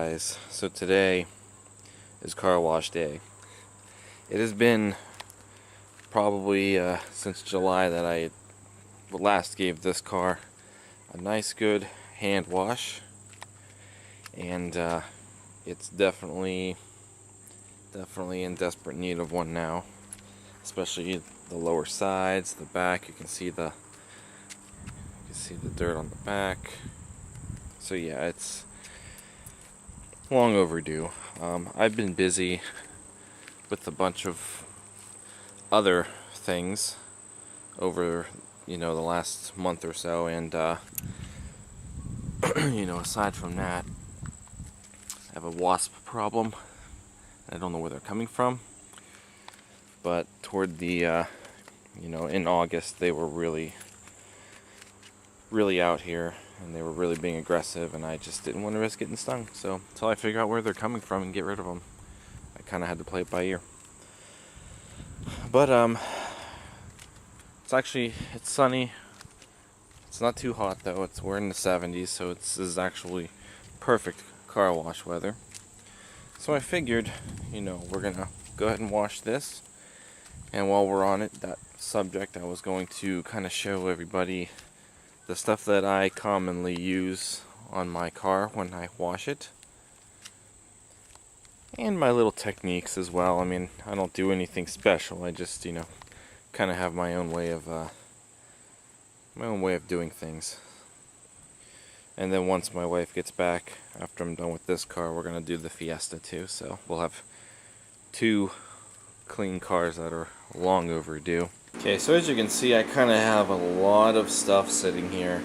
guys, so today is car wash day. It has been probably since July that I last gave this car a nice good hand wash, and it's definitely in desperate need of one now, especially the lower sides, the back. You can see the dirt on the back. So yeah, it's long overdue. I've been busy with a bunch of other things over, the last month or so, and aside from that, I have a wasp problem. I don't know where they're coming from, but toward the, in August, they were really out here, and they were really being aggressive, and I just didn't want to risk getting stung. So until I figure out where they're coming from and get rid of them, I kind of had to play it by ear. But it's sunny. It's not too hot though. We're in the 70s, so this is actually perfect car wash weather. So I figured, we're gonna go ahead and wash this. And while we're on that subject, I was going to kind of show everybody the stuff that I commonly use on my car when I wash it, and my little techniques as well. I mean, I don't do anything special. I just, kind of have my own way of doing things. And then once my wife gets back, after I'm done with this car, we're gonna do the Fiesta too. So we'll have two clean cars that are long overdue. Okay, so as you can see, I kind of have a lot of stuff sitting here,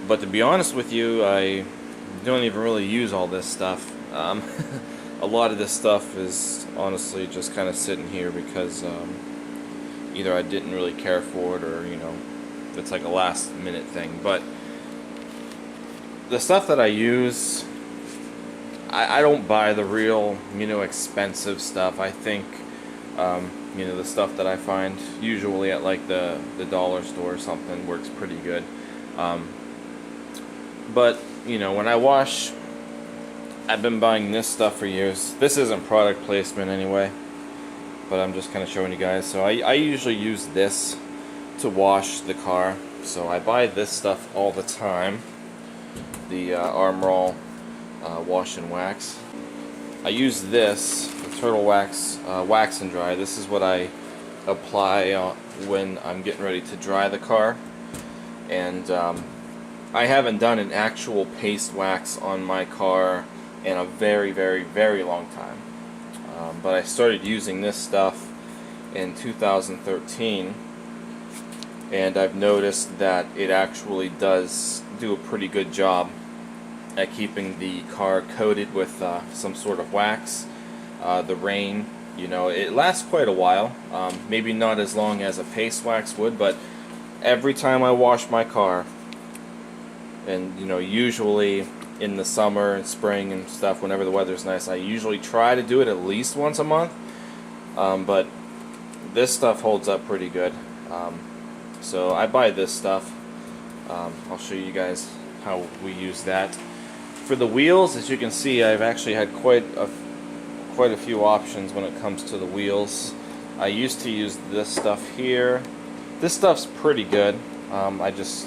but to be honest with you, I don't even really use all this stuff. A lot of this stuff is honestly just kind of sitting here because either I didn't really care for it, or it's like a last minute thing. But the stuff that I use, I don't buy the real expensive stuff. I think the stuff that I find usually at like the dollar store or something works pretty good. But when I wash, I've been buying this stuff for years. This isn't product placement anyway, but I'm just kind of showing you guys. So I usually use this to wash the car. So I buy this stuff all the time. The Armor All Wash and Wax. I use this, the Turtle Wax Wax and Dry. This is what I apply when I'm getting ready to dry the car. And I haven't done an actual paste wax on my car in a very, very, very long time. But I started using this stuff in 2013, and I've noticed that it actually does do a pretty good job at keeping the car coated with some sort of wax. The rain, it lasts quite a while. Maybe not as long as a paste wax would, but every time I wash my car, and usually in the summer and spring and stuff, whenever the weather's nice, I usually try to do it at least once a month. But this stuff holds up pretty good. So I buy this stuff. I'll show you guys how we use that. For the wheels, as you can see, I've actually had quite a few options when it comes to the wheels. I used to use this stuff here. This stuff's pretty good. It's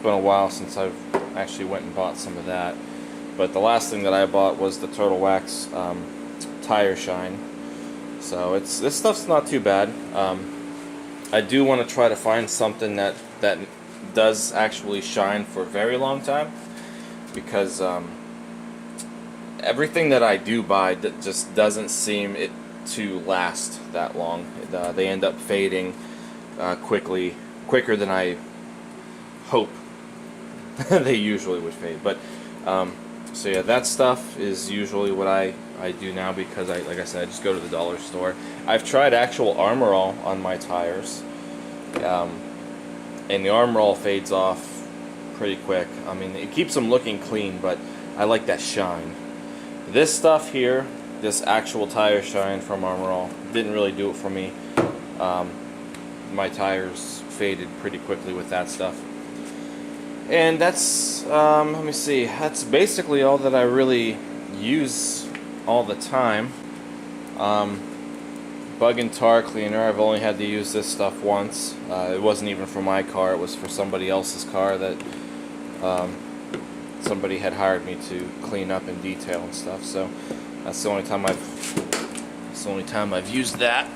been a while since I've actually went and bought some of that. But the last thing that I bought was the Turtle Wax Tire Shine. So this stuff's not too bad. I do want to try to find something that does actually shine for a very long time, because everything that I do buy that just doesn't seem it to last that long. They end up fading quicker than I hope they usually would fade. But so yeah, that stuff is usually what I do now, because like I said, I just go to the dollar store. I've tried actual Armor All on my tires, and the Armor All fades off pretty quick. I mean, it keeps them looking clean, but I like that shine. This stuff here, this actual tire shine from Armor All, didn't really do it for me. My tires faded pretty quickly with that stuff. And that's, let me see, that's basically all that I really use all the time. Bug and tar cleaner, I've only had to use this stuff once. It wasn't even for my car, it was for somebody else's car that somebody had hired me to clean up and detail and stuff. So that's the only time I've used that.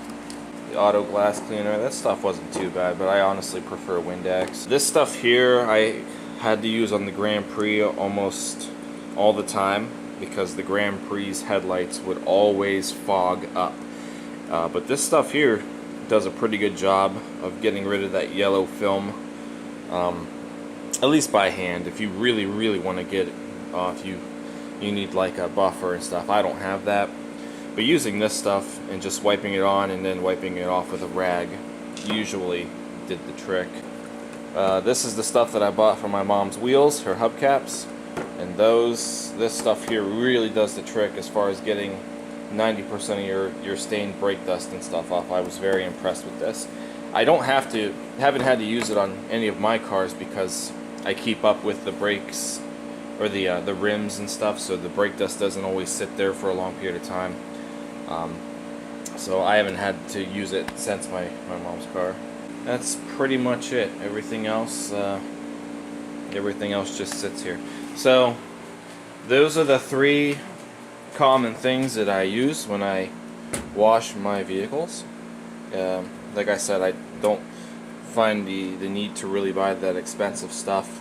The auto glass cleaner, that stuff wasn't too bad, but I honestly prefer Windex. This stuff here I had to use on the Grand Prix almost all the time because the Grand Prix's headlights would always fog up. But this stuff here does a pretty good job of getting rid of that yellow film, at least by hand. If you really want to get it off, you need like a buffer and stuff. I don't have that. But using this stuff and just wiping it on and then wiping it off with a rag usually did the trick. This is the stuff that I bought for my mom's wheels, her hubcaps, and this stuff here really does the trick as far as getting 90% of your stained brake dust and stuff off. I was very impressed with this. I haven't had to use it on any of my cars because I keep up with the brakes or the rims and stuff, so the brake dust doesn't always sit there for a long period of time. So I haven't had to use it since my mom's car. That's pretty much it. Everything else just sits here. So those are the 3 common things that I use when I wash my vehicles. Like I said, I don't find the need to really buy that expensive stuff.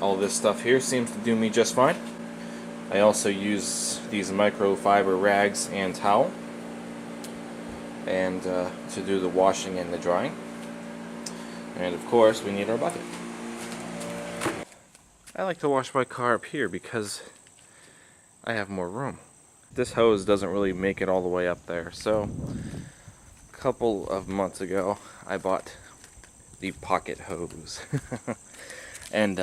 All this stuff here seems to do me just fine. I also use these microfiber rags and towel, and to do the washing and the drying. And of course we need our bucket. I like to wash my car up here because I have more room. This hose doesn't really make it all the way up there, so a couple of months ago I bought the pocket hose. And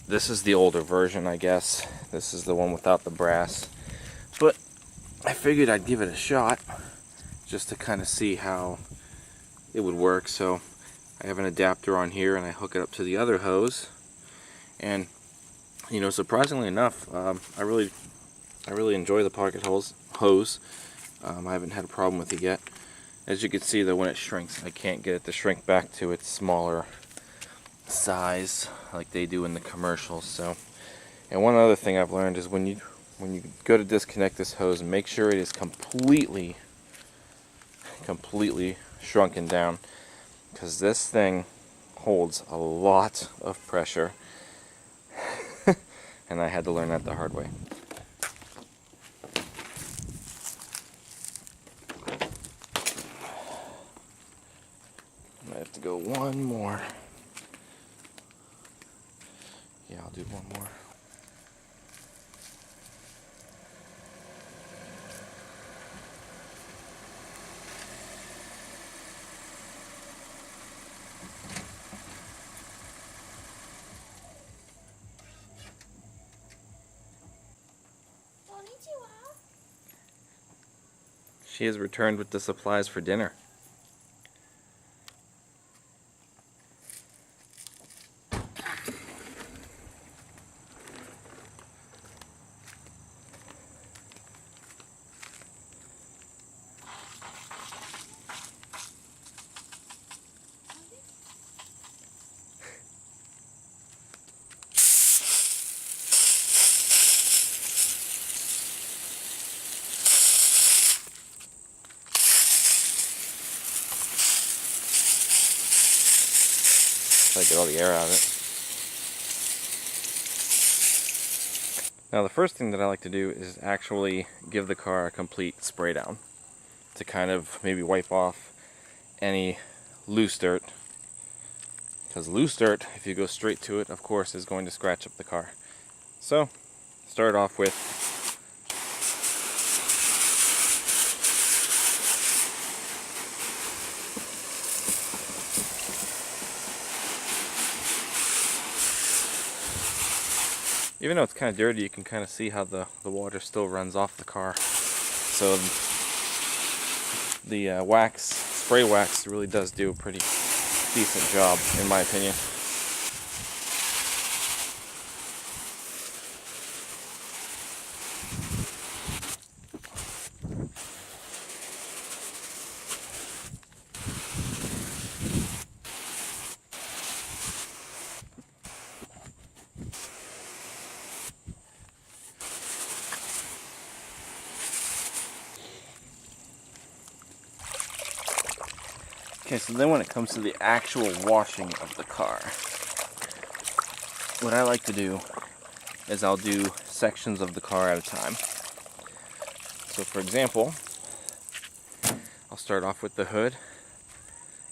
this is the older version, I guess. This is the one without the brass. But I figured I'd give it a shot just to kind of see how it would work. So I have an adapter on here and I hook it up to the other hose. And you know, surprisingly enough, I really enjoy the pocket hose. I haven't had a problem with it yet. As you can see though, when it shrinks, I can't get it to shrink back to its smaller size like they do in the commercials. So, and one other thing I've learned is when you go to disconnect this hose, make sure it is completely shrunken down, because this thing holds a lot of pressure. And I had to learn that the hard way. I have to go one more. Yeah, I'll do one more. She has returned with the supplies for dinner. I get all the air out of it. Now the first thing that I like to do is actually give the car a complete spray down to kind of maybe wipe off any loose dirt, because loose dirt, if you go straight to it, of course is going to scratch up the car. So start off with even though it's kind of dirty, you can kind of see how the water still runs off the car. So the spray wax really does do a pretty decent job, in my opinion. Okay, so then when it comes to the actual washing of the car, what I like to do is I'll do sections of the car at a time. So for example, I'll start off with the hood,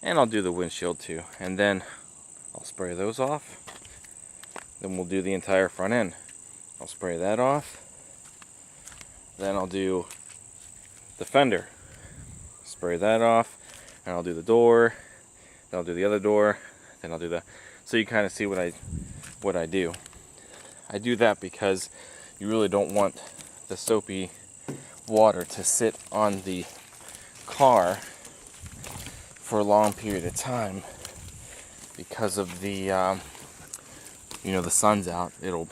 and I'll do the windshield too, and then I'll spray those off. Then we'll do the entire front end. I'll spray that off. Then I'll do the fender, spray that off, and I'll do the door, then I'll do the other door, then I'll do the... So you kind of see what I do. I do that because you really don't want the soapy water to sit on the car for a long period of time because of the the sun's out. It'll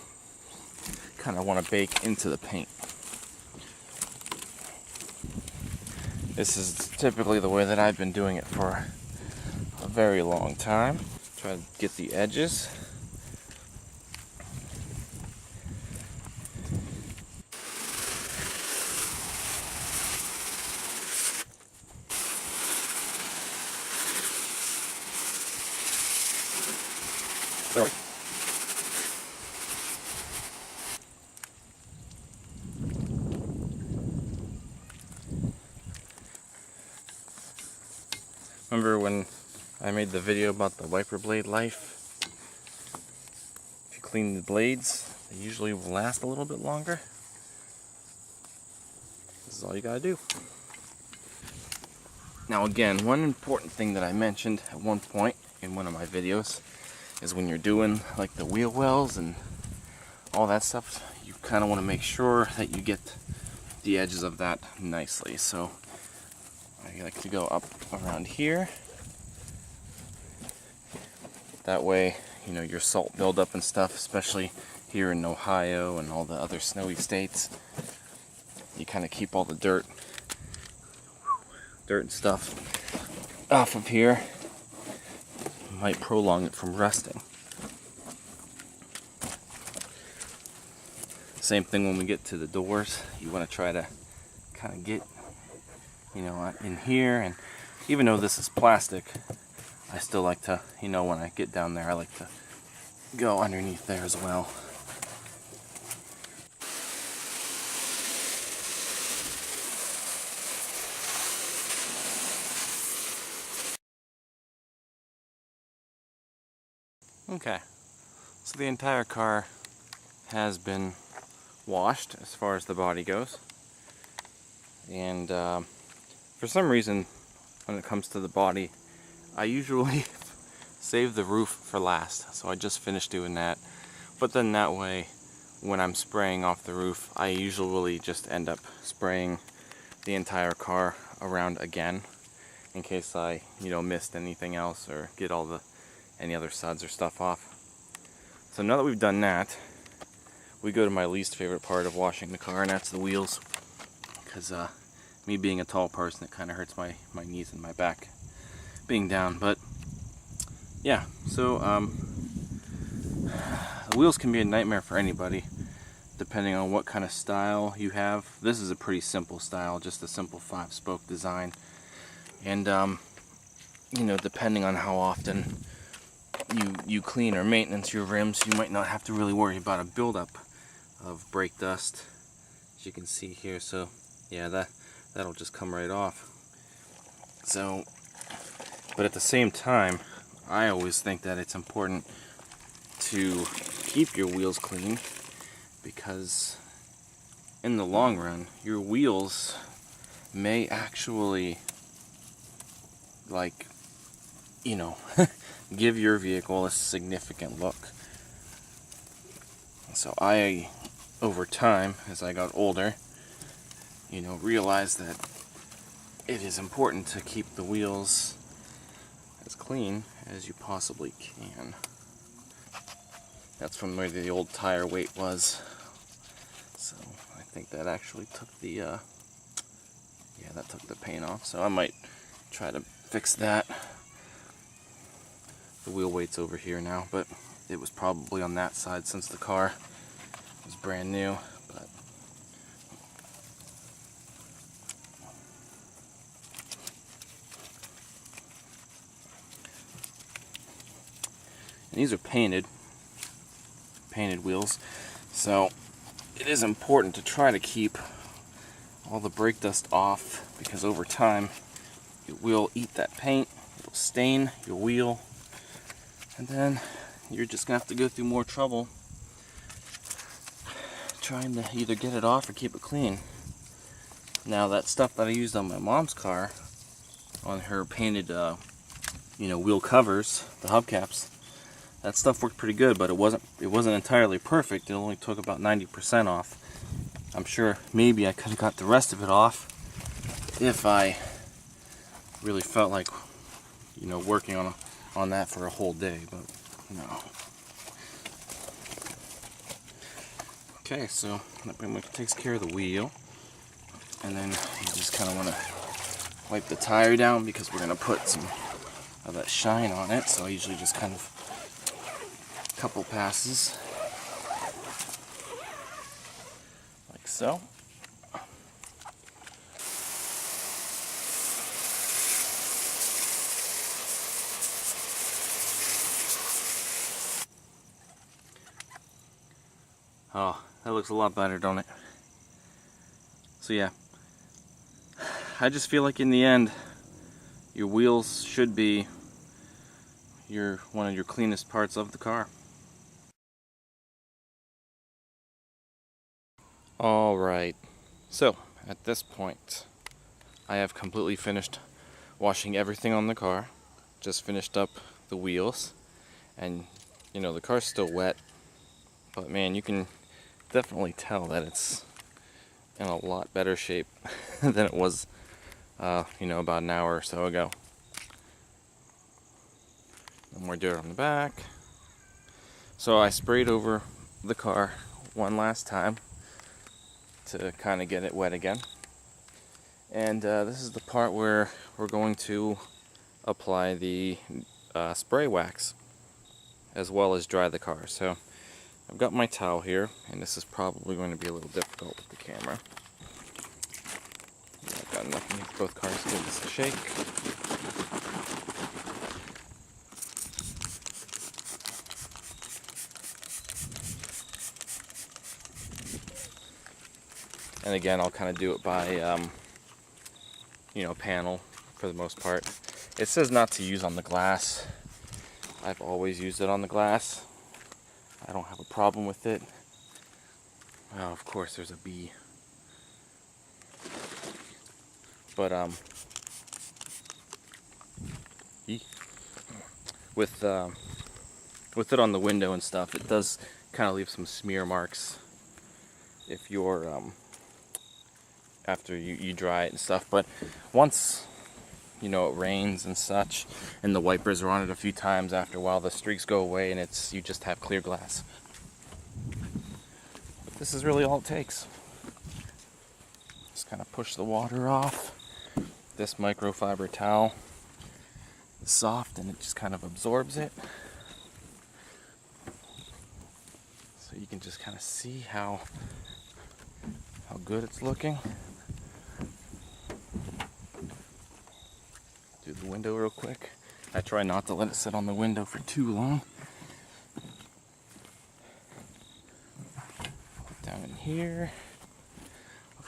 kind of want to bake into the paint. This is typically the way that I've been doing it for a very long time. Try to get the edges. There. Remember when I made the video about the wiper blade life? If you clean the blades, they usually will last a little bit longer. This is all you gotta do. Now again, one important thing that I mentioned at one point in one of my videos is when you're doing like the wheel wells and all that stuff, you kind of want to make sure that you get the edges of that nicely. So I like to go up around here. That way, your salt buildup and stuff, especially here in Ohio and all the other snowy states, you kind of keep all the dirt and stuff off of here. Might prolong it from rusting. Same thing when we get to the doors. You want to try to kind of get in here, and even though this is plastic, I still like to, when I get down there, I like to go underneath there as well. Okay, so the entire car has been washed as far as the body goes, and for some reason when it comes to the body, I usually save the roof for last, so I just finished doing that. But then that way, when I'm spraying off the roof, I usually just end up spraying the entire car around again in case I missed anything else or get any other suds or stuff off. So now that we've done that, we go to my least favorite part of washing the car, and that's the wheels. Because me being a tall person, it kind of hurts my knees and my back being down. But yeah, so the wheels can be a nightmare for anybody depending on what kind of style you have. This is a pretty simple style, just a simple 5-spoke design. And depending on how often you clean or maintenance your rims, you might not have to really worry about a buildup of brake dust, as you can see here. So yeah, that'll just come right off. So, but at the same time, I always think that it's important to keep your wheels clean, because in the long run, your wheels may actually, give your vehicle a significant look. So I, over time, as I got older, realized that it is important to keep the wheels as clean as you possibly can. That's from where the old tire weight was. So I think that actually took the that took the paint off. So I might try to fix that. The wheel weight's over here now, but it was probably on that side since the car was brand new. But And these are painted wheels, so it is important to try to keep all the brake dust off, because over time it will eat that paint, it will stain your wheel, and then you're just gonna have to go through more trouble trying to either get it off or keep it clean. Now that stuff that I used on my mom's car, on her painted wheel covers, the hubcaps, that stuff worked pretty good, but it wasn't entirely perfect. It only took about 90% off. I'm sure maybe I could have got the rest of it off if I really felt like working on that for a whole day, but no. Okay, so that pretty much takes care of the wheel, and then you just kind of want to wipe the tire down, because we're going to put some of that shine on it. So I usually just kind of couple passes like so. Oh, that looks a lot better, don't it? So yeah, I just feel like in the end your wheels should be one of your cleanest parts of the car. Alright, so at this point I have completely finished washing everything on the car. Just finished up the wheels, and the car's still wet, but man, you can definitely tell that it's in a lot better shape than it was about an hour or so ago. No more dirt on the back. So I sprayed over the car one last time to kind of get it wet again. And this is the part where we're going to apply the spray wax as well as dry the car. So I've got my towel here, and this is probably going to be a little difficult with the camera. I've got enough in both cars to give this a shake. And again, I'll kind of do it by, panel for the most part. It says not to use on the glass. I've always used it on the glass. I don't have a problem with it. Oh, of course, there's a bee. But with it on the window and stuff, it does kind of leave some smear marks if you're after you dry it and stuff. But once it rains and such, and the wipers are on it a few times, after a while the streaks go away and you just have clear glass. But this is really all it takes. Just kind of push the water off. This microfiber towel is soft and it just kind of absorbs it. So you can just kind of see how good it's looking. Do the window real quick. I try not to let it sit on the window for too long. Down in here,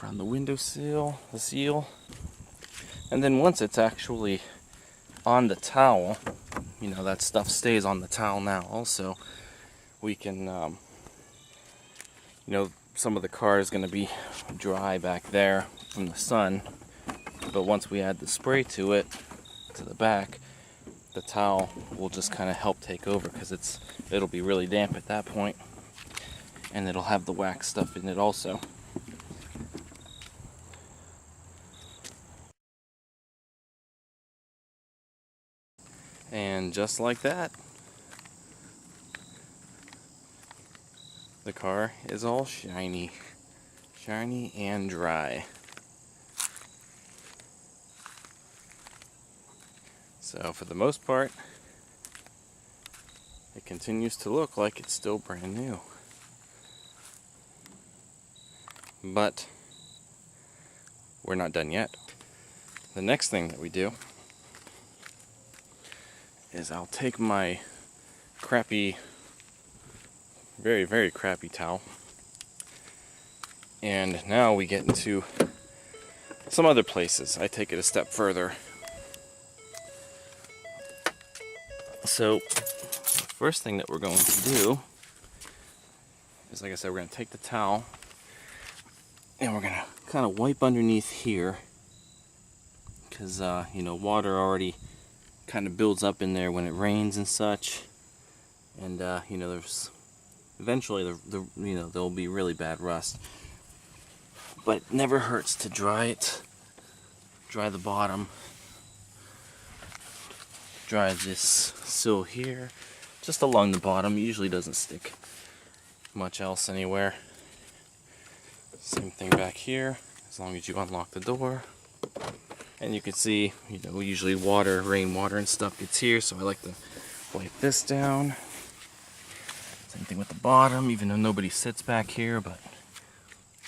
around the windowsill, the seal. And then once it's actually on the towel, that stuff stays on the towel now also. We can, some of the car is going to be dry back there from the sun, but once we add the spray to it, to the back, the towel will just kind of help take over, because it'll be really damp at that point, and it'll have the wax stuff in it also. And just like that, the car is all shiny and dry. So for the most part, it continues to look like it's still brand new. But we're not done yet. The next thing that we do is I'll take my crappy, very, very crappy towel. And now we get into some other places. I take it a step further. So, the first thing that we're going to do is, like I said, we're going to take the towel and we're going to kind of wipe underneath here, because you know, water already kind of builds up in there when it rains and such, and you know, there's eventually you know, there'll be really bad rust. But it never hurts to dry it, dry the bottom, dry this sill here, just along the bottom. It usually doesn't stick much else anywhere. Same thing back here, as long as you unlock the door. And you can see, you know, usually water, rainwater and stuff gets here, so I like to wipe this down. Same thing with the bottom, even though nobody sits back here, but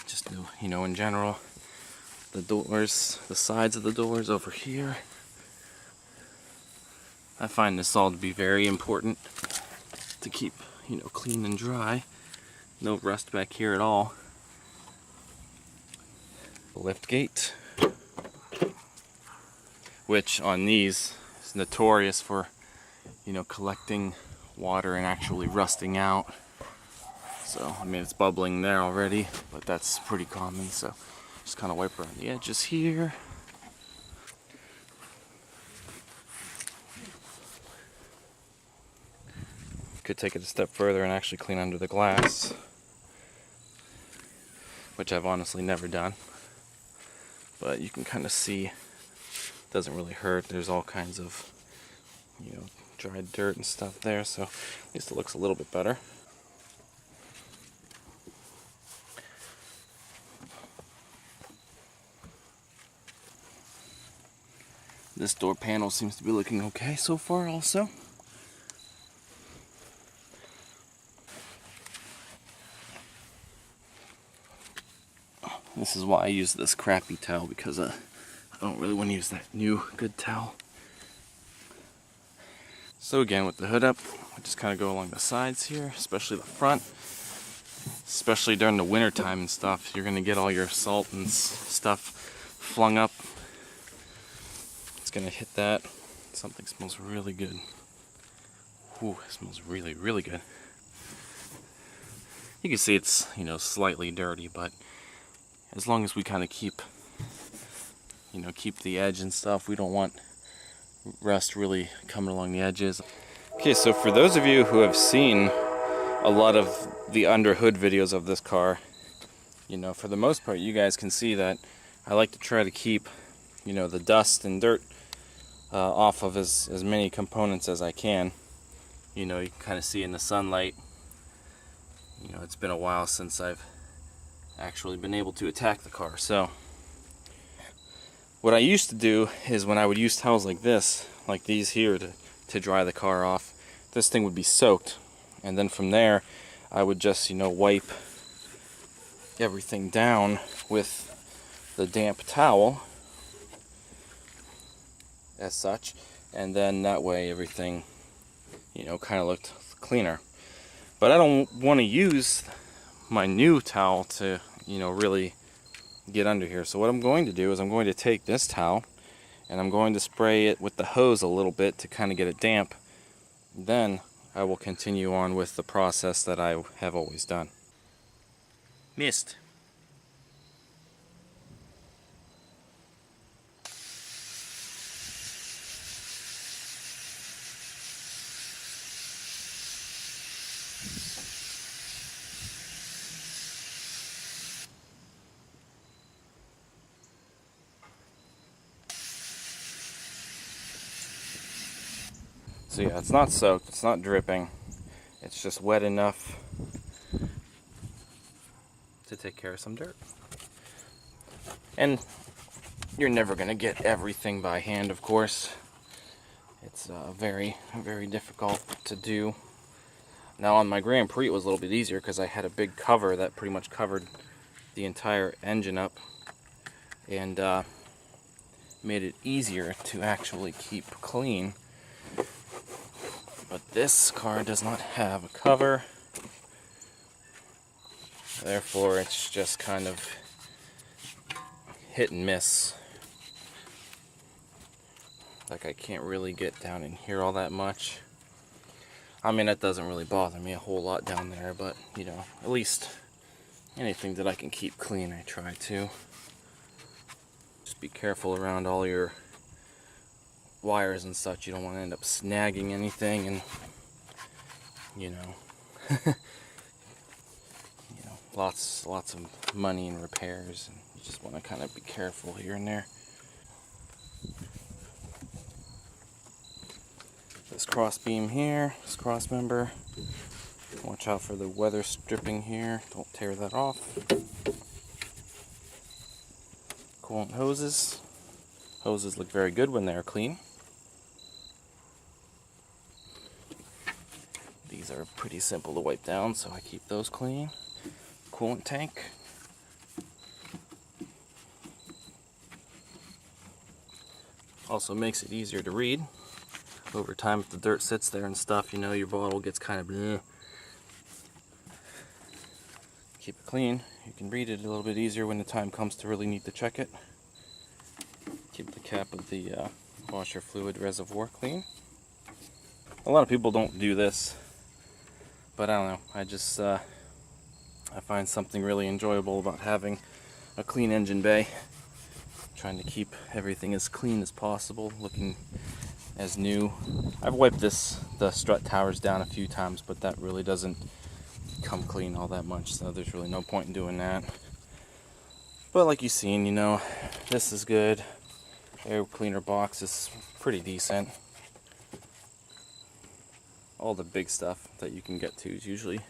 just, you know, in general. The doors, the sides of the doors over here. I find this all to be very important to keep, you know, clean and dry. No rust back here at all. The lift gate, which on these is notorious for, you know, collecting water and actually rusting out. So, I mean, it's bubbling there already, but that's pretty common. So, just kind of wipe around the edges here. Could take it a step further and actually clean under the glass, which I've honestly never done. But you can kind of see it doesn't really hurt. There's all kinds of, you know, dried dirt and stuff there, so at least it looks a little bit better. This door panel seems to be looking okay so far also. This is why I use this crappy towel, because I don't really want to use that new good towel. So again, with the hood up, I just kind of go along the sides here, especially the front. Especially during the winter time and stuff, you're going to get all your salt and stuff flung up. It's going to hit that. Something smells really good. Ooh, it smells really, really good. You can see it's, you know, slightly dirty, but as long as we kind of keep, you know, keep the edge and stuff, we don't want rust really coming along the edges. Okay, so for those of you who have seen a lot of the under hood videos of this car, you know, for the most part, you guys can see that I like to try to keep, you know, the dust and dirt off of as many components as I can. You know, you can kind of see in the sunlight, you know, it's been a while since I've actually been able to attack the car. So what I used to do is, when I would use towels like this, like these here, to dry the car off, this thing would be soaked, and then from there I would just, you know, wipe everything down with the damp towel as such, and then that way everything, you know, kind of looked cleaner. But I don't want to use my new towel to, you know, really get under here. So what I'm going to do is I'm going to take this towel and I'm going to spray it with the hose a little bit to kind of get it damp. Then I will continue on with the process that I have always done. Missed. So yeah, it's not soaked, it's not dripping, it's just wet enough to take care of some dirt. And you're never going to get everything by hand, of course. It's very, very difficult to do. Now on my Grand Prix it was a little bit easier because I had a big cover that pretty much covered the entire engine up, and made it easier to actually keep clean. But this car does not have a cover. Therefore, it's just kind of hit and miss. Like, I can't really get down in here all that much. I mean, that doesn't really bother me a whole lot down there, but, you know, at least anything that I can keep clean, I try to. Just be careful around all your wires and such. You don't want to end up snagging anything and, you know, lots of money in repairs, and you just want to kind of be careful here and there. This cross beam here, this cross member, watch out for the weather stripping here, don't tear that off. Coolant hoses. Hoses look very good when they are clean. These are pretty simple to wipe down, so I keep those clean. Coolant tank. Also makes it easier to read. Over time, if the dirt sits there and stuff, you know, your bottle gets kind of bleh. Keep it clean. You can read it a little bit easier when the time comes to really need to check it. Keep the cap of the washer fluid reservoir clean. A lot of people don't do this, but I don't know. I just I find something really enjoyable about having a clean engine bay. Trying to keep everything as clean as possible, looking as new. I've wiped the strut towers down a few times, but that really doesn't come clean all that much, so there's really no point in doing that. But like you've seen, you know, this is good. Air cleaner box is pretty decent. All the big stuff that you can get to is usually,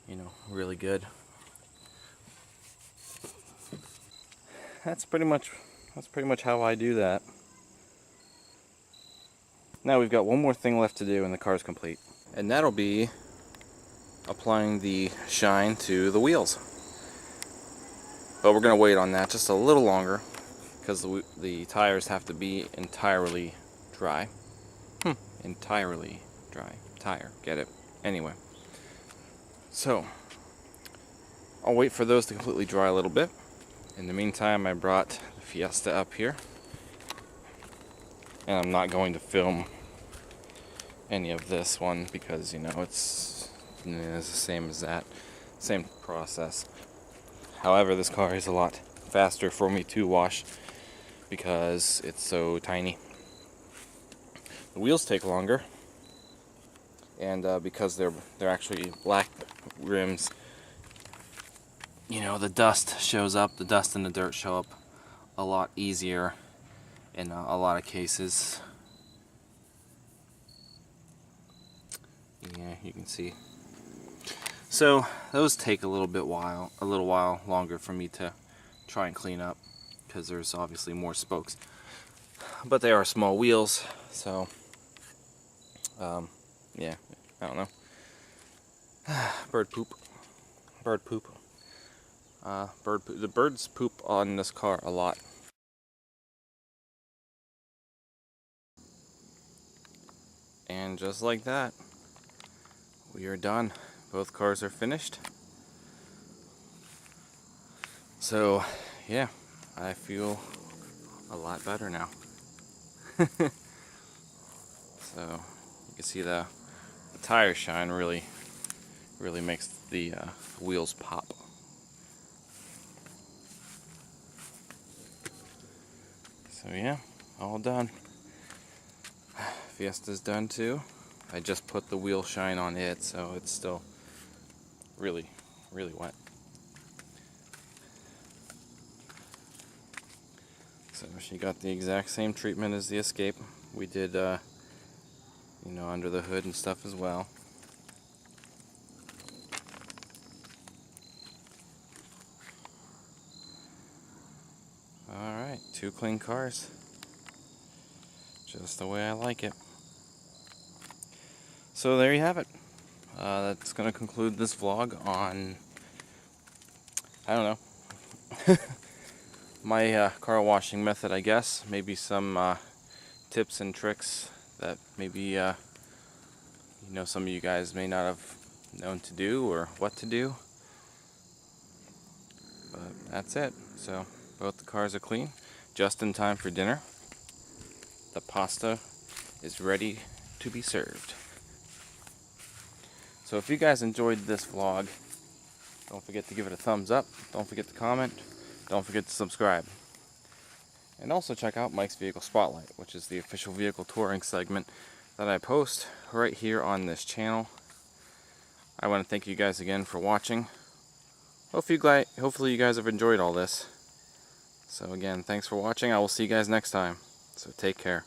you know, really good. That's pretty much how I do that. Now we've got one more thing left to do and the car's complete. And that'll be applying the shine to the wheels. But we're going to wait on that just a little longer because the tires have to be entirely dry. Entirely dry. Tire, get it? Anyway. So, I'll wait for those to completely dry a little bit. In the meantime, I brought the Fiesta up here. And I'm not going to film any of this one because, you know, it's the same as that. Same process. However, this car is a lot faster for me to wash because it's so tiny. The wheels take longer. And because they're actually black rims, you know, the dust shows up. The dust and the dirt show up a lot easier in a lot of cases. Yeah, you can see. So those take a little while longer for me to try and clean up because there's obviously more spokes. But they are small wheels, so yeah, I don't know. Bird poop. Bird poop. The birds poop on this car a lot. And just like that, we are done. Both cars are finished. So, yeah, I feel a lot better now. So, you can see the tire shine really makes the wheels pop. So yeah, all done. Fiesta's done too. I just put the wheel shine on it, so it's still really wet. So she got the exact same treatment as the Escape. We did, you know, under the hood and stuff as well. Alright, 2 clean cars. Just the way I like it. So there you have it. That's going to conclude this vlog on, I don't know, my car washing method, I guess. Maybe some tips and tricks that maybe know some of you guys may not have known to do or what to do. But that's it. So both the cars are clean, just in time for dinner. The pasta is ready to be served. So if you guys enjoyed this vlog, don't forget to give it a thumbs up, don't forget to comment, don't forget to subscribe. And also check out Mike's Vehicle Spotlight, which is the official vehicle touring segment that I post right here on this channel. I want to thank you guys again for watching. Hopefully you guys have enjoyed all this. So again, thanks for watching. I will see you guys next time. So take care.